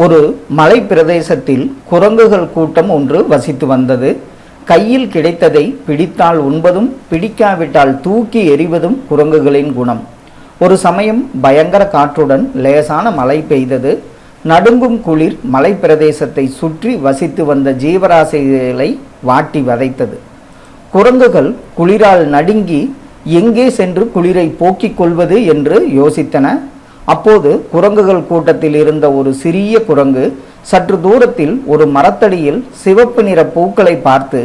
ஒரு மலை பிரதேசத்தில் குரங்குகள் கூட்டம் ஒன்று வசித்து வந்தது. கையில் கிடைத்ததை பிடித்தால் உண்பதும் பிடிக்காவிட்டால் தூக்கி எறிவதும் குரங்குகளின் குணம். ஒரு சமயம் பயங்கர காற்றுடன் லேசான மழை பெய்தது. நடுங்கும் குளிர் மலை பிரதேசத்தை சுற்றி வசித்து வந்த ஜீவராசிகளை வாட்டி வதைத்தது. குரங்குகள் குளிரால் நடுங்கி எங்கே சென்று குளிரை போக்கிக் கொள்வது என்று யோசித்தன. அப்போது குரங்குகள் கூட்டத்தில் இருந்த ஒரு சிறிய குரங்கு சற்று தூரத்தில் ஒரு மரத்தடியில் சிவப்பு நிற பூக்களை பார்த்து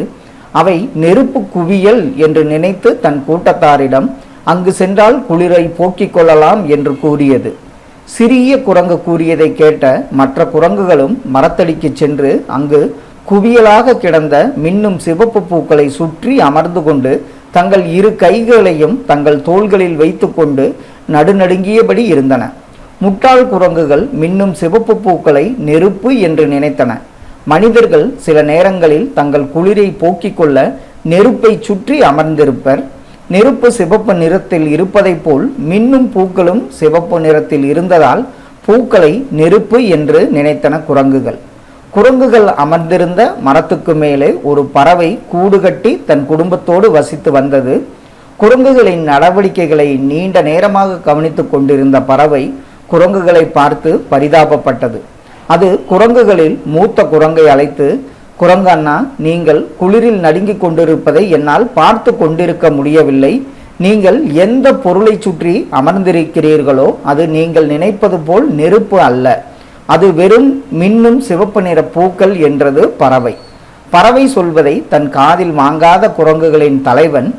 அவை நெருப்பு குவியல் என்று நினைத்து தன் கூட்டத்தாரிடம் அங்கு சென்றால் குளிரை போக்கிக் கொள்ளலாம் என்று கூறியது. சிறிய குரங்கு கூறியதை கேட்ட மற்ற குரங்குகளும் மரத்தடிக்கு சென்று அங்கு குவியலாக கிடந்த மின்னும் சிவப்பு பூக்களை சுற்றி அமர்ந்து கொண்டு தங்கள் இரு கைகளையும் தங்கள் தோள்களில் வைத்து கொண்டு நடுநடுங்கியபடி இருந்தன. முட்டாள் குரங்குகள் மின்னும் சிவப்பு பூக்களை நெருப்பு என்று நினைத்தன. மனிதர்கள் சில நேரங்களில் தங்கள் குளிரை போக்கிக் கொள்ள நெருப்பை சுற்றி அமர்ந்திருப்பர். நெருப்பு சிவப்பு நிறத்தில் இருப்பதைப் போல் மின்னும் பூக்களும் சிவப்பு நிறத்தில் இருந்ததால் பூக்களை நெருப்பு என்று நினைத்தன குரங்குகள். குரங்குகள் அமர்ந்திருந்த மரத்துக்கு மேலே ஒரு பறவை கூடு கட்டி தன் குடும்பத்தோடு வசித்து வந்தது. குரங்குகளின் நடவடிக்கைகளை நீண்ட நேரமாக கவனித்துக் கொண்டிருந்த பறவை குரங்குகளை பார்த்து பரிதாபப்பட்டது. அது குரங்குகளில் மூத்த குரங்கை அழைத்து, குரங்கு அண்ணா, நீங்கள் குளிரில் நடுங்கிக் கொண்டிருப்பதை என்னால் பார்த்து கொண்டிருக்க முடியவில்லை. நீங்கள் எந்த பொருளை சுற்றி அமர்ந்திருக்கிறீர்களோ அது நீங்கள் நினைப்பது போல் நெருப்பு அல்ல, அது வெறும் மின்னும் சிவப்பு நிற பூக்கள் என்றது பறவை. பறவை சொல்வதை தன் காதில் வாங்காத குரங்குகளின் தலைவன்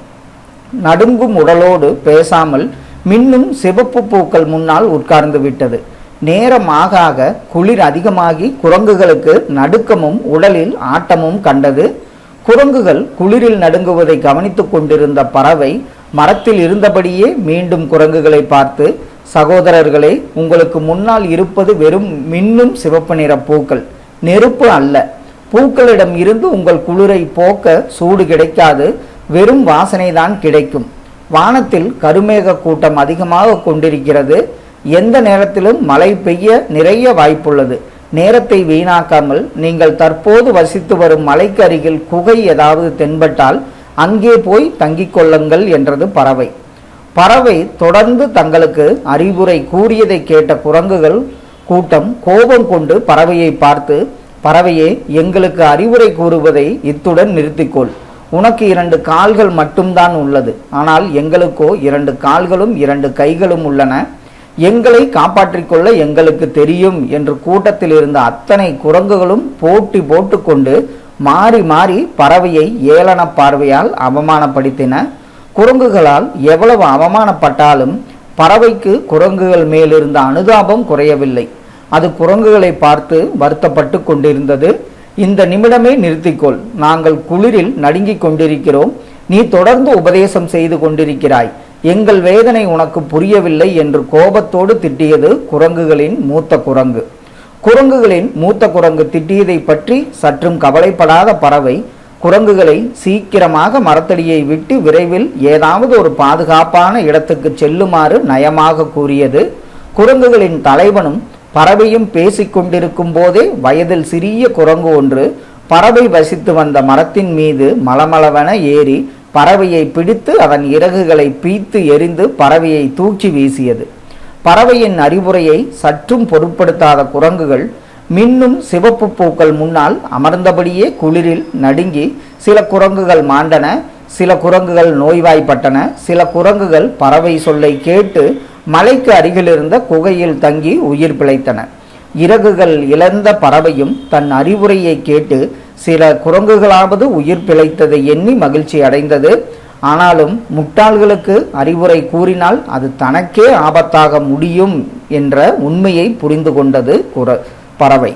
நடுங்கும் உடலோடு பேசாமல் மின்னும் சிவப்பு பூக்கள் முன்னால் உட்கார்ந்து விட்டது. நேரம் ஆக ஆக குளிர் அதிகமாகி குரங்குகளுக்கு நடுக்கமும் உடலில் ஆட்டமும் கண்டது. குரங்குகள் குளிரில் நடுங்குவதை கவனித்துக் கொண்டிருந்த பறவை மரத்தில் இருந்தபடியே மீண்டும் குரங்குகளை பார்த்து, சகோதரர்களே, உங்களுக்கு முன்னால் இருப்பது வெறும் மின்னும் சிவப்பு நிற பூக்கள், நெருப்பு அல்ல. பூக்களிடம் இருந்து உங்கள் குளிரை போக்க சூடு கிடைக்காது, வெறும் வாசனைதான் கிடைக்கும். வானத்தில் கருமேக கூட்டம் அதிகமாக கொண்டிருக்கிறது. எந்த நேரத்திலும் மழை பெய்ய நிறைய வாய்ப்புள்ளது. நேரத்தை வீணாக்காமல் நீங்கள் தற்போது வசித்து வரும் மலைக்கு அருகில் குகை ஏதாவது தென்பட்டால் அங்கே போய் தங்கிக் கொள்ளுங்கள் என்றது பறவை. பறவை தொடர்ந்து தங்களுக்கு அறிவுரை கூறியதை கேட்ட குரங்குகள் கூட்டம் கோபம் கொண்டு பறவையை பார்த்து, பறவையே, எங்களுக்கு அறிவுரை கூறுவதை இத்துடன் நிறுத்திக்கொள். உனக்கு 2 கால்கள் மட்டும்தான் உள்ளது, ஆனால் எங்களுக்கோ 2 கால்களும் 2 கைகளும் உள்ளன. எங்களை காப்பாற்றிக்கொள்ள எங்களுக்கு தெரியும் என்று கூட்டத்தில் இருந்த அத்தனை குரங்குகளும் போட்டி போட்டுக்கொண்டு மாறி மாறி பறவையை ஏளன பார்வையால் அவமானப்படுத்தின. குரங்குகளால் எவ்வளவு அவமானப்பட்டாலும் பறவைக்கு குரங்குகள் மேலிருந்த அனுதாபம் குறையவில்லை. அது குரங்குகளை பார்த்து வருத்தப்பட்டு கொண்டிருந்தது. இந்த நிமிடமே நிறுத்திக்கொள், நாங்கள் குளிரில் நடுங்கிக் கொண்டிருக்கிறோம், நீ தொடர்ந்து உபதேசம் செய்து கொண்டிருக்கிறாய், எங்கள் வேதனை உனக்கு புரியவில்லை என்று கோபத்தோடு திட்டியது குரங்குகளின் மூத்த குரங்கு. குரங்குகளின் மூத்த குரங்கு திட்டியதை பற்றி சற்றும் கவலைப்படாத பறவை குரங்குகளை சீக்கிரமாக மரத்தடியை விட்டு விரைவில் ஏதாவது ஒரு பாதுகாப்பான இடத்துக்கு செல்லுமாறு நயமாக கூறியது. குரங்குகளின் தலைவனும் பறவையும் பேசிக்கொண்டிருக்கும் போதே வயதில் சிறிய குரங்கு ஒன்று பறவை வசித்து வந்த மரத்தின் மீது மலமளவென ஏறி பறவையை பிடித்து அதன் இறகுகளை பீத்து எறிந்து பறவையை தூக்கி வீசியது. பறவையின் அறிவுரையை சற்றும் பொருட்படுத்தாத குரங்குகள் மின்னும் சிவப்பு பூக்கள் முன்னால் அமர்ந்தபடியே குளிரில் நடுங்கி சில குரங்குகள் மாண்டன, சில குரங்குகள் நோய்வாய்ப்பட்டன, சில குரங்குகள் பறவை சொல்லை கேட்டு மலைக்கு அருகிலிருந்த குகையில் தங்கி உயிர் பிழைத்தன. இறகுகள் இழந்த பறவையும் தன் அறிவுரையை கேட்டு சில குரங்குகளாவது உயிர் பிழைத்ததை எண்ணி மகிழ்ச்சி அடைந்தது. ஆனாலும் முட்டாள்களுக்கு அறிவுரை கூறினால் அது தனக்கே ஆபத்தாக முடியும் என்ற உண்மையை புரிந்து கொண்டது பறவை.